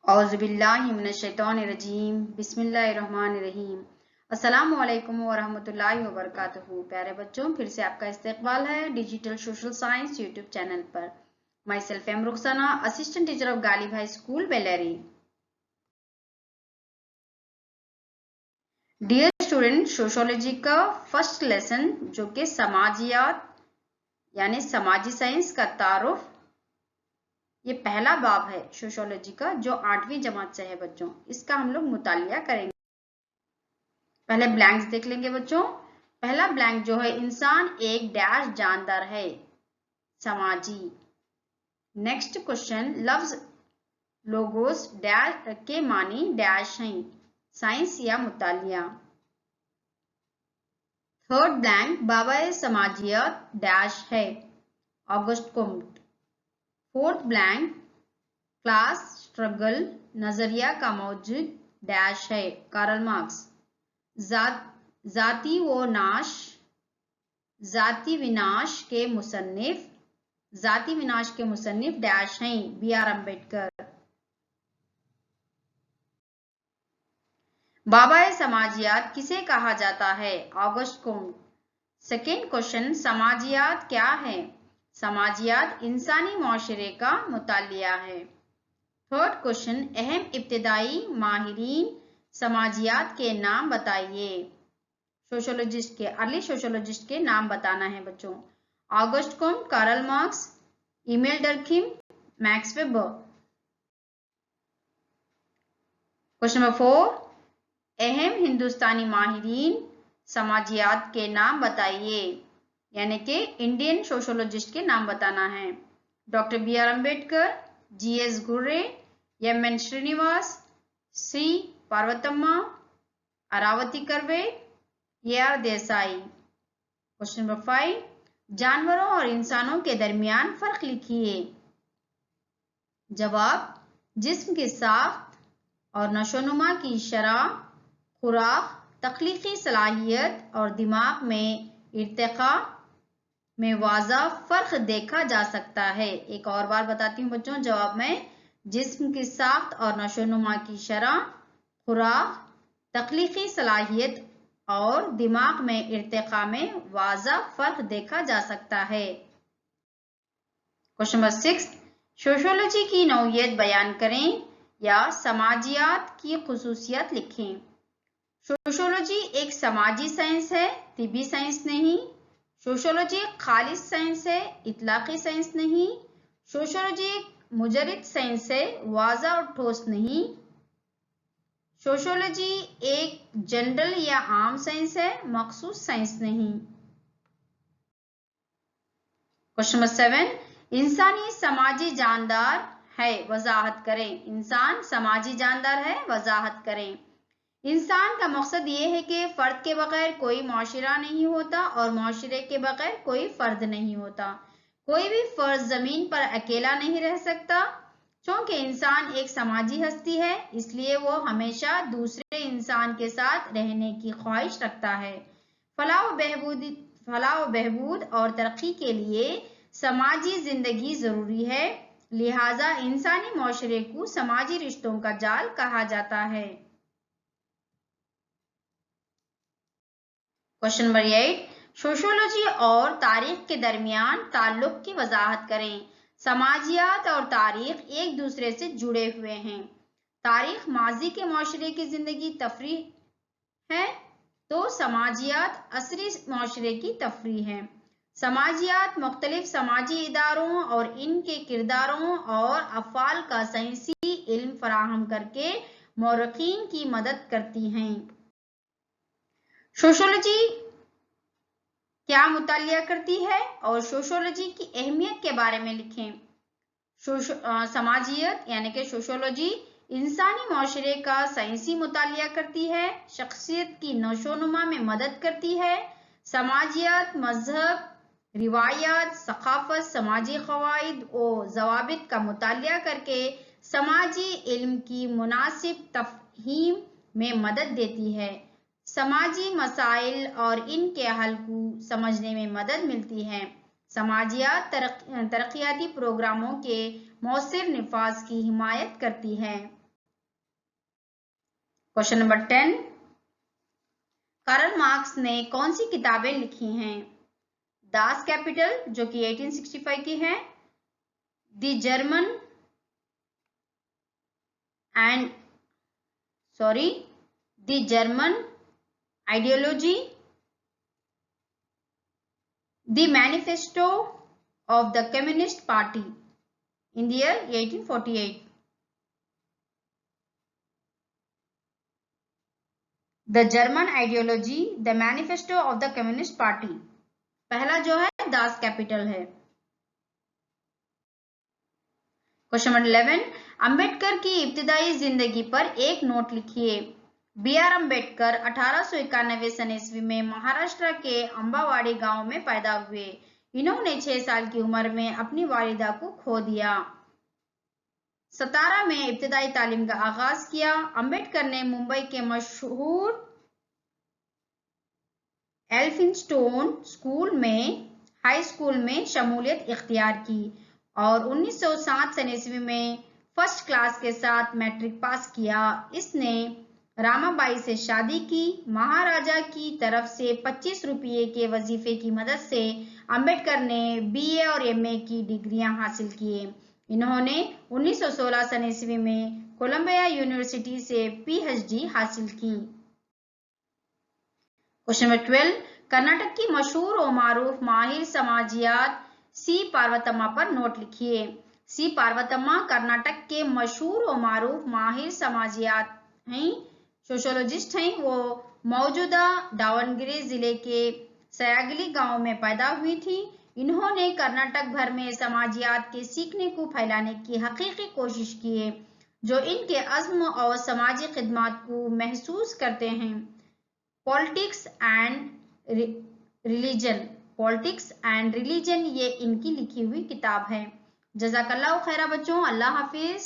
औज़ुबिल्लाहिमिनश्शैतानिर्रजीम बिस्मिल्लाहिर्रहमानिर्रहीम। अस्सलामु अलैकुम वरहमतुल्लाहि वबरकातुहू। प्यारे बच्चों, फिर से आपका इस्तकबाल है digital social science YouTube channel पर। Myself M Rukhsana, assistant teacher of Ghalib high school Bellary. Dear student, sociology का फर्स्ट लेसन जो कि समाजियात यानी समाजी साइंस का तारुफ, ये पहला बाब है सोशोलॉजी का जो 8वीं जमात से है बच्चों। इसका हम लोग मुतालिया करेंगे। पहले ब्लैंक्स देख लेंगे बच्चों। पहला ब्लैंक जो है, इंसान एक डैश जानदार है, समाजी। नेक्स्ट क्वेश्चन, लफ्ज लोगोस डैश के मानी डैश हैं, साइंस या मुतालिया। थर्ड ब्लैंक, बाबा समाजियत डैश है, Auguste Comte. Fourth blank, class struggle नजरिया का मौजूद डैश है, कार्ल मार्क्स। जाति विनाश के मुसन्निफ डैश हैं, बी.आर. अम्बेडकर। बाबा समाजियात किसे कहा जाता है, ऑगस्ट कोम्ट। सेकेंड क्वेश्चन, समाजियात क्या है? समाजियात इंसानी माशरे का मुतालिया है। थर्ड क्वेश्चन, अहम इब्तिदाई माहिरीन समाजियात के नाम बताइए। सोशोलॉजिस्ट के, अर्ली सोशोलॉजिस्ट के नाम बताना है बच्चों। Auguste Comte, Karl Marx, Emile Durkheim, Max Weber. Question number 4, अहम हिंदुस्तानी माहिरीन समाजियात के नाम बताइए, यानी कि इंडियन सोशोलॉजिस्ट के नाम बताना है। Doctor B R. Ambedkar, G S. Ghurye, M N. Srinivas, Shri Parvathamma, Irawati Karve, A R. Desai. Question number 5, जानवरों और इंसानों के दरमियान फर्क लिखिए। जवाब, जिस्म की साख्त और नशोनुमा की शरह, खुराक, तख्लीकी सलाहियत और दिमाग में इर्तिका में वाज़ा फर्क देखा जा सकता है। एक और बार बताती हूँ बच्चों जवाब में, जिस्म की साख्त और नशोनुमा की शरह, खुराक, तख्लीकी सलाहियत और दिमाग में इर्तिका में वाज़ा फर्क देखा जा सकता है। क्वेश्चन नंबर 6, सोशोलॉजी की नौइयत बयान करें या समाजियात की खुसूसियत लिखें। सोशोलॉजी एक समाजी साइंस है, तिबी साइंस नहीं। सोशोलॉजी एक खालिस साइंस है, इतलाकी साइंस नहीं। सोशोलॉजी एक मुजरिद साइंस है, वाज़ा और ठोस नहीं। सोशोलॉजी एक जनरल या आम साइंस है, मखसूस साइंस नहीं। क्वेश्चन नंबर 7, इंसानी समाजी जानदार है, वजाहत करें। इंसान समाजी जानदार है, वजाहत करें। इंसान का मकसद ये है कि फर्द के बगैर कोई माशरा नहीं होता और माशरे के बगैर कोई फर्द नहीं होता। कोई भी फर्द जमीन पर अकेला नहीं रह सकता। चूंकि इंसान एक समाजी हस्ती है, इसलिए वो हमेशा दूसरे इंसान के साथ रहने की ख्वाहिश रखता है। फलाह व बहबूद और तरक्की के लिए समाजी जिंदगी जरूरी है, लिहाजा इंसानी माशरे को समाजी रिश्तों का जाल कहा जाता है। क्वेश्चन नंबर 8, सोशोलॉजी और तारीख के दरमियान ताल्लुक की वजाहत करें। समाजियात और तारीख एक दूसरे से जुड़े हुए हैं। तारीख माजी के माशरे की जिंदगी तफरीह है, तो समाजियात असरी माशरे की तफरीह है। समाजियात मुख्तलिफ समाजी इदारों और इनके किरदारों और अफ़ाल का साइंसी इल्म फराहम करके मौरखीन की मदद करती हैं। सोशोलॉजी क्या मुतालिया करती है और सोशोलॉजी की अहमियत के बारे में लिखें। समाजियत यानी कि सोशोलॉजी इंसानी माशरे का साइंसी मुतालिया करती है, शख्सियत की नशोनुमा में मदद करती है। समाजियत मजहब, रिवायात, सकाफत, समाजी क़वाइद और ज़वाबित का मुतालिया करके समाजी इल्म की मुनासिब तफ़हीम में मदद देती है। समाजी मसाइल और इनके हल को समझने में मदद मिलती है। समाजियात तरक्याती प्रोग्रामों के मौसर निफाज की हिमायत करती है। क्वेश्चन नंबर 10, कार्ल मार्क्स ने कौन सी किताबें लिखी हैं? दास कैपिटल जो कि 1865 की है, the German ideology, the manifesto of the communist party in the year 1848. The German ideology, the manifesto of the Communist Party. पहला जो है दास कैपिटल है। क्वेश्चन नंबर 11, अंबेडकर की इब्तिदाई जिंदगी पर एक नोट लिखिए। बी आर अम्बेडकर 1891 सन ईस्वी में महाराष्ट्र के अंबावाड़ी गांव में पैदा हुए। इन्होंने 6 साल की उम्र में अपनी वालिदा को खो दिया। सतारा में इब्तिदाई तालीम का आगाज किया। अंबेडकर ने मुंबई के मशहूर एल्फिंस्टोन हाई स्कूल में शमूलियत इख्तियार की और 1907 सन ईस्वी में फर्स्ट क्लास के साथ मैट्रिक पास किया। इसने रामाबाई से शादी की। महाराजा की तरफ से 25 रुपये के वजीफे की मदद से अंबेडकर ने बीए और एमए की डिग्रियां हासिल किए। इन्होंने 1916 सन ईस्वी में कोलंबिया यूनिवर्सिटी से पीएचडी हासिल की। क्वेश्चन नंबर 12, कर्नाटक की मशहूर और मारूफ माहिर समाजियात सी पार्वतम्मा पर नोट लिखिए। सी पार्वतम्मा कर्नाटक के मशहूर और मारूफ माहिर समाजियात हैं, सोशोलॉजिस्ट हैं। वो मौजूदा दावणगेरे जिले के सयागली गांव में पैदा हुई थी। इन्होंने कर्नाटक भर में समाजियात के सीखने को फैलाने की हकीकी कोशिश की है, जो इनके अज़्म और समाजी खिदमत को महसूस करते हैं। पॉलिटिक्स एंड रिलीजन ये इनकी लिखी हुई किताब है। जज़ाकल्लाहु खैरा बच्चों, अल्लाह हाफिज।